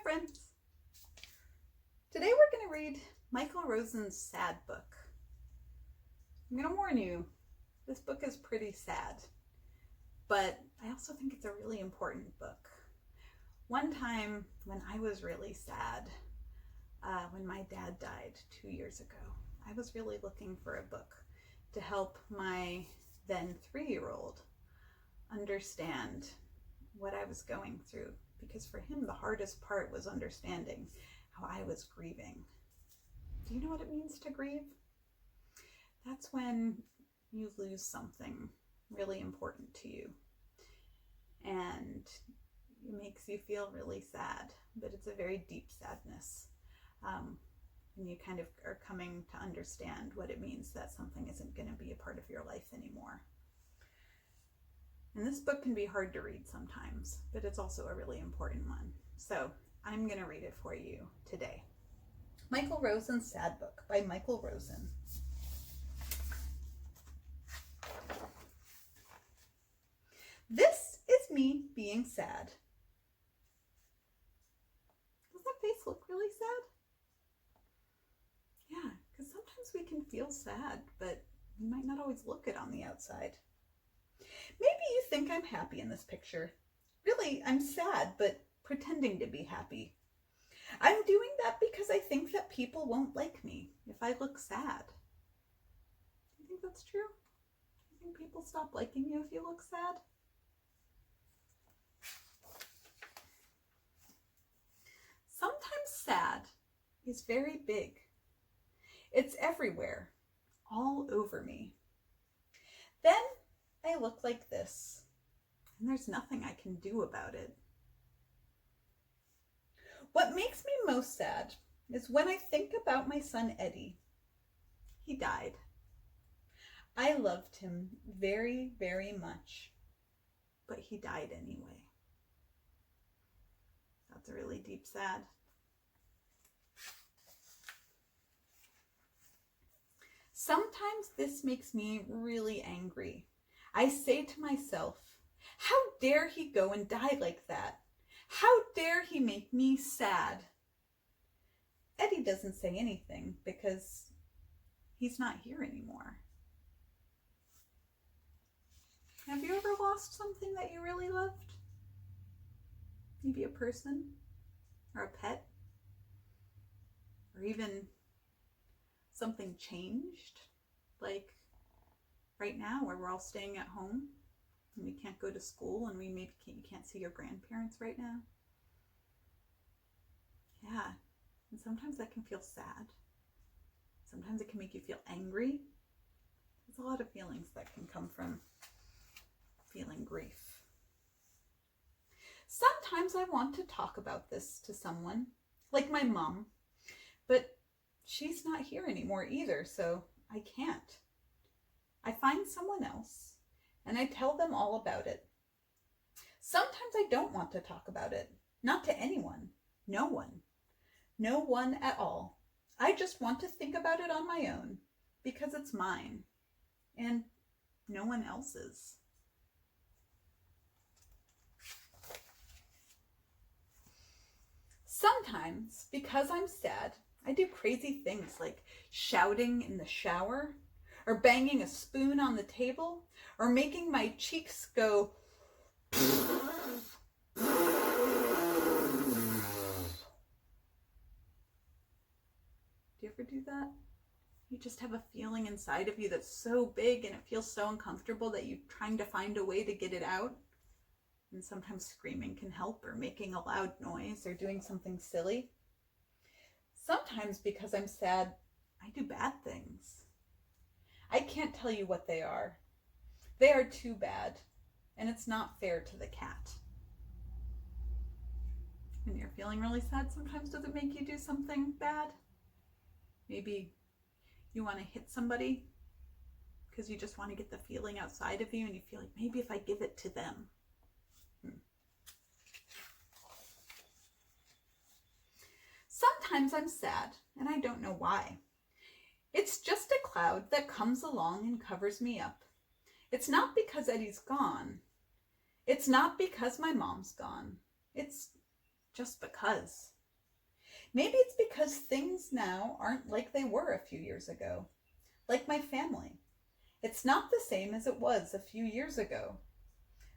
friends. Today we're going to read Micheal Rosen's sad book. I'm going to warn you, this book is pretty sad, but I also think it's a really important book. One time when I was really sad, when my dad died 2 years ago, I was really looking for a book to help my then 3-year-old understand what I was going through, because for him the hardest part was understanding how I was grieving. Do you know what it means to grieve? That's when you lose something really important to you and it makes you feel really sad, but it's a very deep sadness. And you kind of are coming to understand what it means that something isn't going to be a part of your life anymore. And this book can be hard to read sometimes, but it's also a really important one. So I'm going to read it for you today. Micheal Rosen's Sad Book by Micheal Rosen. This is me being sad. Does that face look really sad? Yeah, because sometimes we can feel sad, but we might not always look it on the outside. Maybe you think I'm happy in this picture. Really, I'm sad, but pretending to be happy. I'm doing that because I think that people won't like me if I look sad. Do you think that's true? Do you think people stop liking you if you look sad? Sometimes sad is very big. It's everywhere, all over me. Then I look like this, and there's nothing I can do about it. What makes me most sad is when I think about my son Eddie. He died. I loved him very, very much, but he died anyway. That's a really deep sad. Sometimes this makes me really angry. I say to myself, how dare he go and die like that? How dare he make me sad? Eddie doesn't say anything because he's not here anymore. Have you ever lost something that you really loved? Maybe a person or a pet, or even something changed, like right now where we're all staying at home and we can't go to school and you can't see your grandparents right now. Yeah, and sometimes that can feel sad. Sometimes it can make you feel angry. There's a lot of feelings that can come from feeling grief. Sometimes I want to talk about this to someone, like my mom, but she's not here anymore either, so I can't. I find someone else and I tell them all about it. Sometimes I don't want to talk about it, not to anyone, no one at all. I just want to think about it on my own because it's mine and no one else's. Sometimes, because I'm sad, I do crazy things like shouting in the shower, or banging a spoon on the table, or making my cheeks go. Do you ever do that? You just have a feeling inside of you that's so big and it feels so uncomfortable that you're trying to find a way to get it out. And sometimes screaming can help, or making a loud noise, or doing something silly. Sometimes because I'm sad, I do bad things. I can't tell you what they are. They are too bad, and it's not fair to the cat. When you're feeling really sad, sometimes does it make you do something bad? Maybe you want to hit somebody because you just want to get the feeling outside of you, and you feel like maybe if I give it to them. Sometimes I'm sad, and I don't know why. It's just a cloud that comes along and covers me up. It's not because Eddie's gone. It's not because my mom's gone. It's just because. Maybe it's because things now aren't like they were a few years ago. Like my family. It's not the same as it was a few years ago.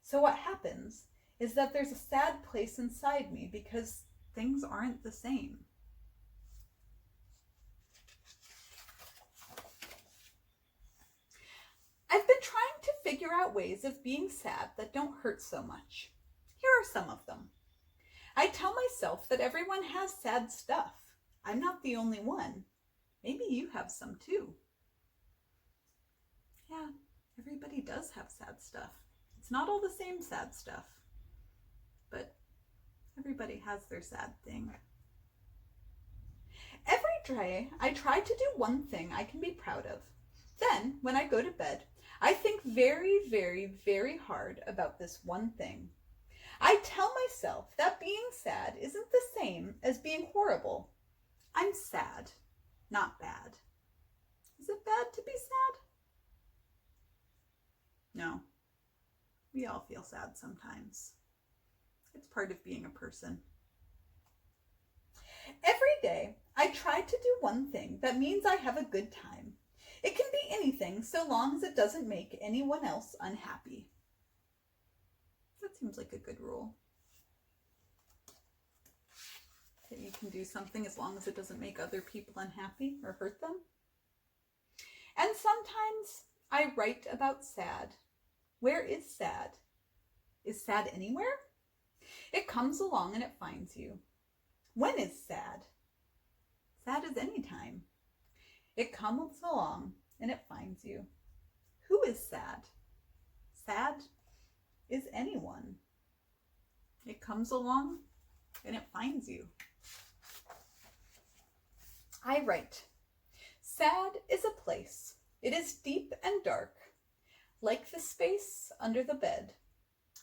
So what happens is that there's a sad place inside me because things aren't the same. I've been trying to figure out ways of being sad that don't hurt so much. Here are some of them. I tell myself that everyone has sad stuff. I'm not the only one. Maybe you have some too. Yeah, everybody does have sad stuff. It's not all the same sad stuff, but everybody has their sad thing. Every day, I try to do one thing I can be proud of. Then, when I go to bed, I think very, very, very hard about this one thing. I tell myself that being sad isn't the same as being horrible. I'm sad, not bad. Is it bad to be sad? No. We all feel sad sometimes. It's part of being a person. Every day, I try to do one thing that means I have a good time. It can be anything so long as it doesn't make anyone else unhappy. That seems like a good rule. That you can do something as long as it doesn't make other people unhappy or hurt them. And sometimes I write about sad. Where is sad? Is sad anywhere? It comes along and it finds you. When is sad? Sad is any time. It comes along and it finds you. Who is sad? Sad is anyone. It comes along and it finds you. I write, sad is a place. It is deep and dark, like the space under the bed.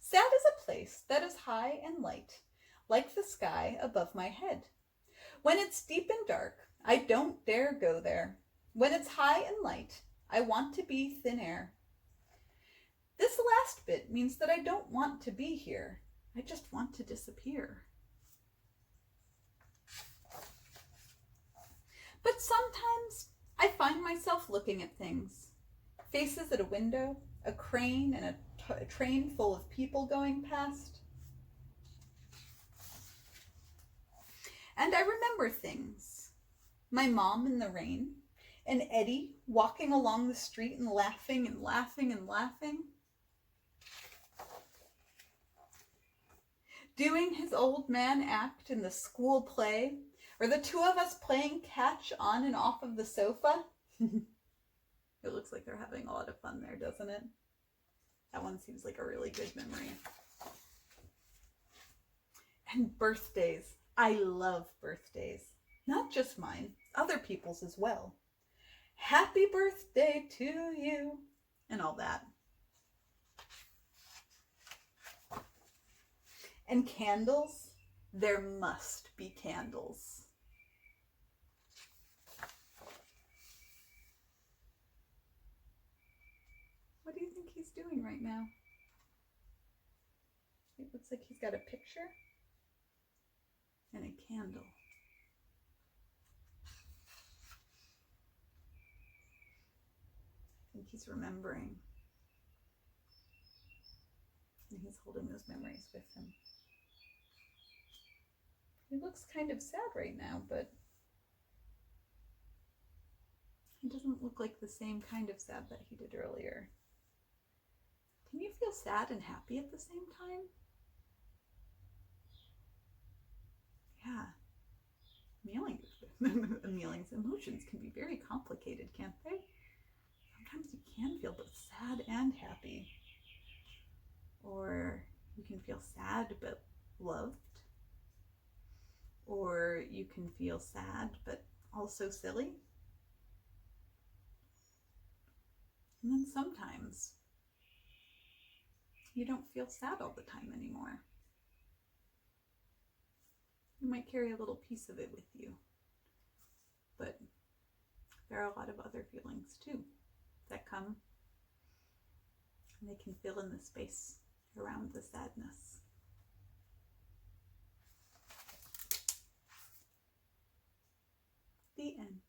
Sad is a place that is high and light, like the sky above my head. When it's deep and dark, I don't dare go there. When it's high and light, I want to be thin air. This last bit means that I don't want to be here. I just want to disappear. But sometimes I find myself looking at things. Faces at a window, a crane, and a train full of people going past. And I remember things. My mom in the rain, and Eddie walking along the street and laughing and laughing and laughing. Doing his old man act in the school play, or the two of us playing catch on and off of the sofa. It looks like they're having a lot of fun there, doesn't it? That one seems like a really good memory. And birthdays. I love birthdays. Not just mine, other people's as well. Happy birthday to you, and all that. And candles, there must be candles. What do you think he's doing right now? It looks like he's got a picture and a candle. I think he's remembering. And he's holding those memories with him. He looks kind of sad right now, but he doesn't look like the same kind of sad that he did earlier. Can you feel sad and happy at the same time? Yeah. Emotions can be very complicated, can't they? Sometimes you can feel both sad and happy. Or you can feel sad but loved. Or you can feel sad but also silly. And then sometimes you don't feel sad all the time anymore. You might carry a little piece of it with you. But there are a lot of other feelings too that come, and they can fill in the space around the sadness. The end.